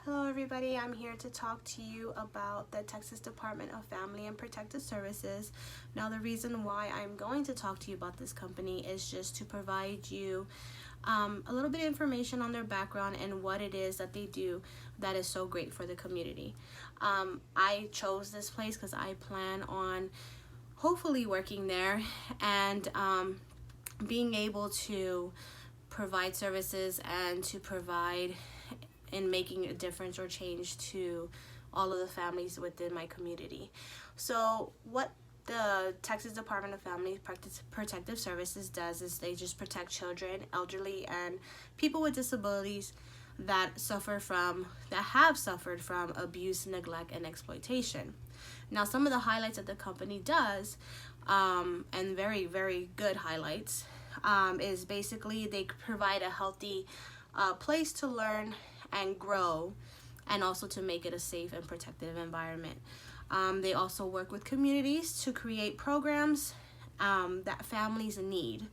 Hello everybody, I'm here to talk to you about the Texas Department of Family and Protective Services. Now the reason why I'm going to talk to you about this company is just to provide you a little bit of information on their background and what it is that they do that is so great for the community. I chose this place because I plan on hopefully working there and being able to provide services and to provide in making a difference or change to all of the families within my community. So what the Texas Department of Family Protective Services does is they just protect children, elderly, and people with disabilities that have suffered from abuse, neglect, and exploitation. Now, some of the highlights that the company does, and very, very good highlights, is basically they provide a healthy place to learn and grow, and also to make it a safe and protective environment. They also work with communities to create programs that families need.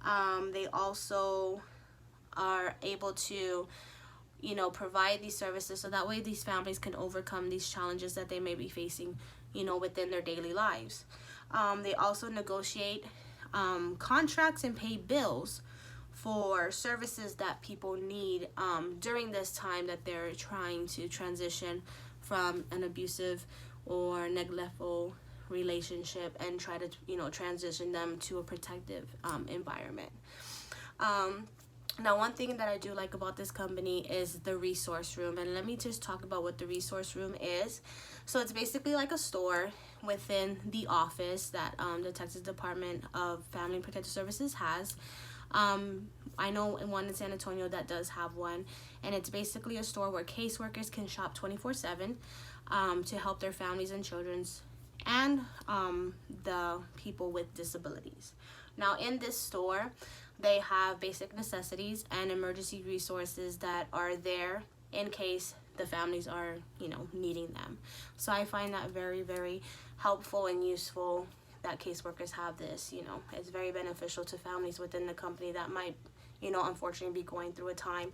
They also are able to provide these services so that way these families can overcome these challenges that they may be facing within their daily lives. They also negotiate contracts and pay bills for services that people need during this time that they're trying to transition from an abusive or neglectful relationship and try to transition them to a protective environment. Now, one thing that I do like about this company is the resource room, and let me just talk about what the resource room is. So it's basically like a store within the office that the Texas Department of Family and Protective Services has. I know one in San Antonio that does have one, and it's basically a store where caseworkers can shop 24/7 to help their families and children's and the people with disabilities. Now, in this store, they have basic necessities and emergency resources that are there in case the families are needing them. So I find that very, very helpful and useful that caseworkers have this. It's very beneficial to families within the company that might unfortunately be going through a time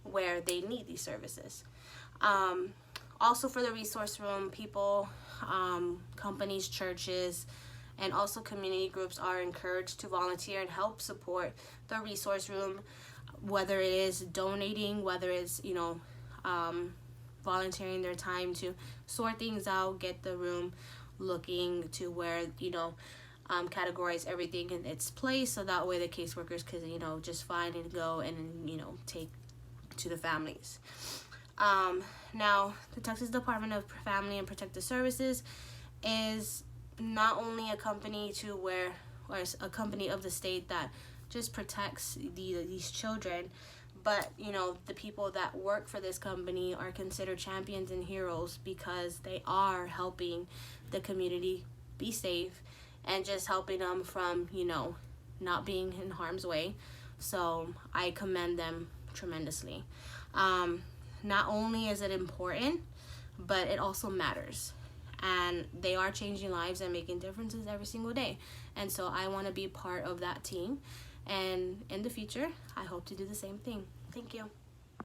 where they need these services. Also, for the resource room, people, companies, churches, and also community groups are encouraged to volunteer and help support the resource room, whether it is donating, whether it's volunteering their time to sort things out, get the room looking to where categorize everything in its place, so that way the caseworkers could just find and go and take to the families. Now, the Texas Department of Family and Protective Services is not only a company or a company of the state that just protects these children, but the people that work for this company are considered champions and heroes because they are helping the community be safe and just helping them from not being in harm's way. So I commend them tremendously. Not only is it important, but it also matters, and they are changing lives and making differences every single day. And so I want to be part of that team, and in the future I hope to do the same thing. Thank you.